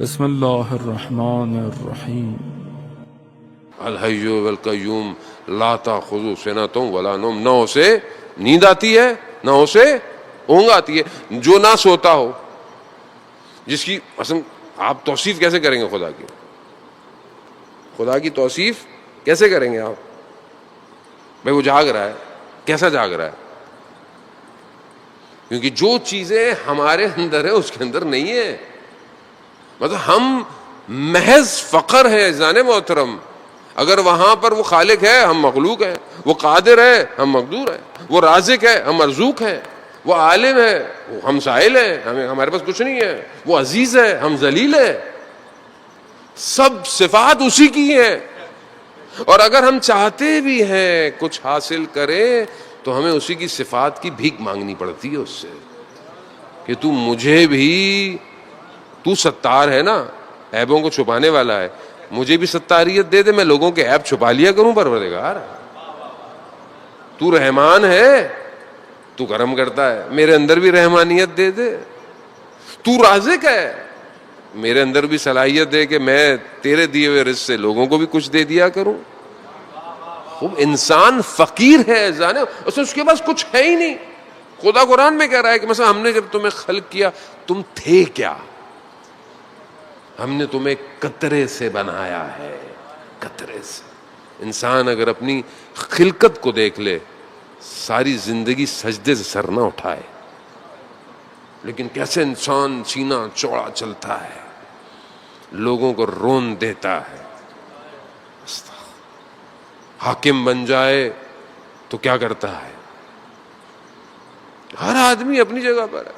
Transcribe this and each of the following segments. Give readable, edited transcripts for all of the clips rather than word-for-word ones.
بسم اللہ الرحمن الرحیم۔ الحی والقیوم لا تاخذہ سنۃ ولا نوم، نہ اسے نیند آتی ہے نہ اسے اونگ آتی ہے، جو نہ سوتا ہو، جس کی اصل آپ توصیف کیسے کریں گے خدا کی؟ خدا کی توصیف کیسے کریں گے آپ؟ بھائی وہ جاگ رہا ہے، کیسا جاگ رہا ہے؟ کیونکہ جو چیزیں ہمارے اندر ہے اس کے اندر نہیں ہے۔ مطلب ہم محض فقر ہے جان محترم، اگر وہاں پر وہ خالق ہے ہم مخلوق ہیں، وہ قادر ہے ہم مقدور ہیں، وہ رازق ہے ہم مرزوق ہیں، وہ عالم ہے ہم سائل ہیں، ہمارے پاس کچھ نہیں ہے، وہ عزیز ہے ہم ذلیل ہیں، سب صفات اسی کی ہیں۔ اور اگر ہم چاہتے بھی ہیں کچھ حاصل کریں تو ہمیں اسی کی صفات کی بھیک مانگنی پڑتی ہے اس سے کہ تو مجھے بھی، تو ستار ہے نا، عیبوں کو چھپانے والا ہے، مجھے بھی ستاریت دے دے، میں لوگوں کے عیب چھپا لیا کروں پروردگار۔ تو رحمان ہے، تو کرم کرتا ہے، میرے اندر بھی رحمانیت دے دے۔ تو رازق ہے، میرے اندر بھی صلاحیت دے کہ میں تیرے دیے ہوئے رزق سے لوگوں کو بھی کچھ دے دیا کروں۔ خوب انسان فقیر ہے جانے، اس کے پاس کچھ ہے ہی نہیں۔ خدا قرآن میں کہہ رہا ہے کہ مثلا ہم نے جب تمہیں خلق کیا تم تھے کیا؟ ہم نے تمہیں قطرے سے بنایا ہے، قطرے سے۔ انسان اگر اپنی خلقت کو دیکھ لے ساری زندگی سجدے سے سر نہ اٹھائے، لیکن کیسے انسان سینہ چوڑا چلتا ہے، لوگوں کو رون دیتا ہے۔ حاکم بن جائے تو کیا کرتا ہے؟ ہر آدمی اپنی جگہ پر ہے،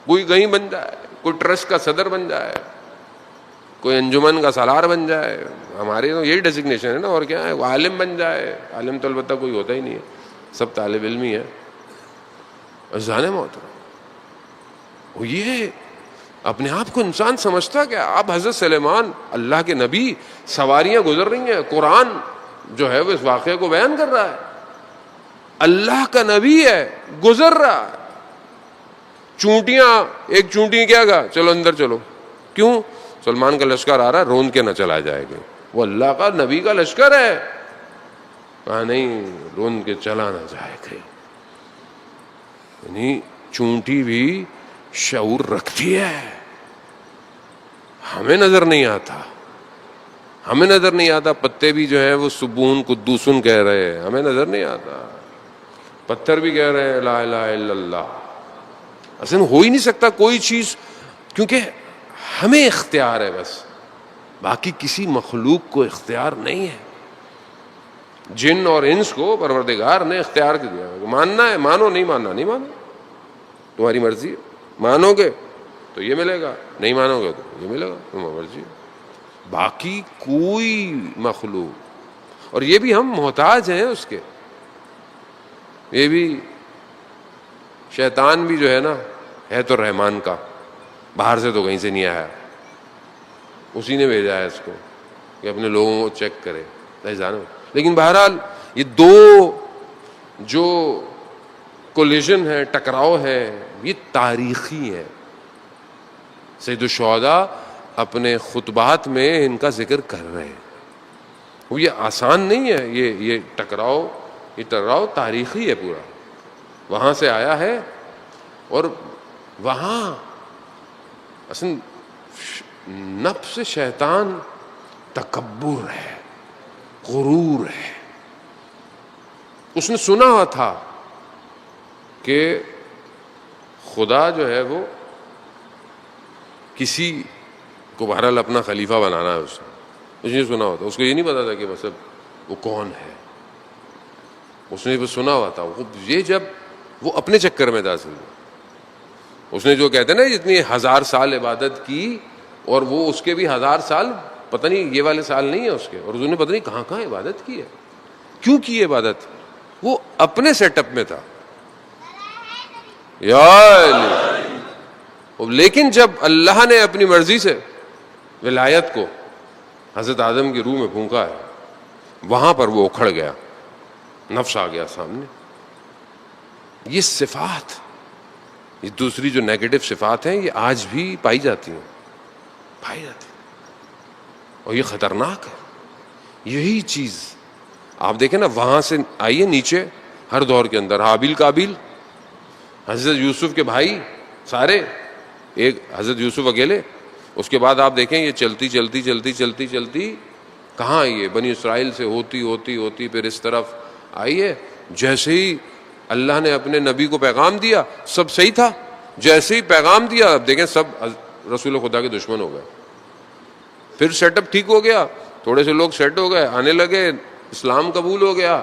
کوئی کہیں بن جائے، کوئی ٹرسٹ کا صدر بن جائے، کوئی انجمن کا سالار بن جائے، ہمارے تو یہی ڈیزگنیشن ہے نا، اور کیا ہے؟ وہ عالم بن جائے، عالم تو البتہ کوئی ہوتا ہی نہیں ہے، سب طالب علم ہی ہے۔ جانے محترم وہ یہ اپنے آپ کو انسان سمجھتا کہ آپ حضرت سلیمان اللہ کے نبی، سواریاں گزر رہی ہیں، قرآن جو ہے وہ اس واقعے کو بیان کر رہا ہے، اللہ کا نبی ہے، گزر رہا ہے، چونٹیاں، ایک چونٹی کیا کہا چلو اندر چلو، کیوں؟ سلمان کا لشکر آ رہا ہے، روند کے نہ چلا جائے گا، وہ اللہ کا نبی کا لشکر ہے، کہا نہیں روند کے چلا نہ جائے گا۔ یعنی چونٹی بھی شعور رکھتی ہے، ہمیں نظر نہیں آتا، ہمیں نظر نہیں آتا، پتے بھی جو ہے وہ سبون قدوسن کہہ رہے ہیں، ہمیں نظر نہیں آتا، پتھر بھی کہہ رہے ہیں لا الہ الا اللہ۔ اصل ہو ہی نہیں سکتا کوئی چیز، کیونکہ ہمیں اختیار ہے بس، باقی کسی مخلوق کو اختیار نہیں ہے۔ جن اور انس کو پروردگار نے اختیار کر دیا، ماننا ہے مانو، نہیں ماننا نہیں مانو، تمہاری مرضی ہے، مانو گے تو یہ ملے گا، نہیں مانو گے تو یہ ملے گا، تمہاری مرضی ہے۔ باقی کوئی مخلوق، اور یہ بھی ہم محتاج ہیں اس کے، یہ بھی شیطان بھی جو ہے نا ہے تو رحمان کا، باہر سے تو کہیں سے نہیں آیا، اسی نے بھیجا ہے اس کو کہ اپنے لوگوں کو چیک کرے جانو۔ لیکن بہرحال یہ دو جو کولیشن ہے، ٹکراؤ ہے، یہ تاریخی ہے۔ سید الشہداء اپنے خطبات میں ان کا ذکر کر رہے ہیں، وہ یہ آسان نہیں ہے، یہ ٹکراؤ تاریخی ہے پورا، وہاں سے آیا ہے، اور وہاں اصل نفس شیطان تکبر ہے، غرور ہے۔ اس نے سنا ہوا تھا کہ خدا جو ہے وہ کسی کو بہرحال اپنا خلیفہ بنانا ہے، اس نے سنا ہوا تھا، اس کو یہ نہیں پتا تھا کہ مطلب وہ کون ہے، اس نے بس سنا ہوا تھا۔ یہ جب وہ اپنے چکر میں تھا، اس نے جو کہتے ہیں نا جتنی 1000 سال عبادت کی، اور وہ اس کے بھی 1000 سال پتہ نہیں یہ والے سال نہیں ہے اس کے، اور اس نے پتہ نہیں کہاں کہاں عبادت کی ہے، کیوں کی عبادت، وہ اپنے سیٹ اپ میں تھا لیکن جب اللہ نے اپنی مرضی سے ولایت کو حضرت آدم کی روح میں پھونکا ہے، وہاں پر وہ اکھڑ گیا، نفس آ گیا سامنے۔ یہ صفات، یہ دوسری جو نیگیٹو صفات ہیں، یہ آج بھی پائی جاتی ہیں، پائی جاتی اور یہ خطرناک ہے. یہی چیز آپ دیکھیں نا, وہاں سے آئیے نیچے ہر دور کے اندر, حابیل قابیل, حضرت یوسف کے بھائی سارے, ایک حضرت یوسف اکیلے. اس کے بعد آپ دیکھیں یہ چلتی چلتی چلتی چلتی چلتی کہاں آئی ہے, بنی اسرائیل سے ہوتی ہوتی ہوتی پھر اس طرف آئی ہے. جیسے ہی اللہ نے اپنے نبی کو پیغام دیا سب صحیح تھا, جیسے ہی پیغام دیا اب دیکھیں سب رسول خدا کے دشمن ہو گئے. پھر سیٹ اپ ٹھیک ہو گیا, تھوڑے سے لوگ سیٹ ہو گئے, آنے لگے, اسلام قبول ہو گیا,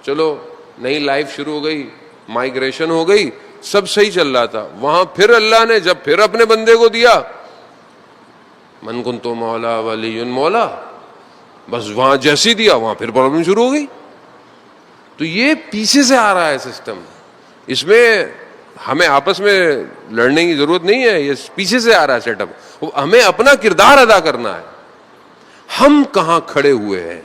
چلو نئی لائف شروع ہو گئی, مائگریشن ہو گئی, سب صحیح چل رہا تھا. وہاں پھر اللہ نے جب پھر اپنے بندے کو دیا, من کنت مولا ولی مولا, بس وہاں جیسی دیا وہاں پھر پرابلم شروع ہو گئی. تو یہ پیچھے سے آ رہا ہے سسٹم, اس میں ہمیں آپس میں لڑنے کی ضرورت نہیں ہے, یہ پیچھے سے آ رہا ہے سیٹ اپ. ہمیں اپنا کردار ادا کرنا ہے, ہم کہاں کھڑے ہوئے ہیں,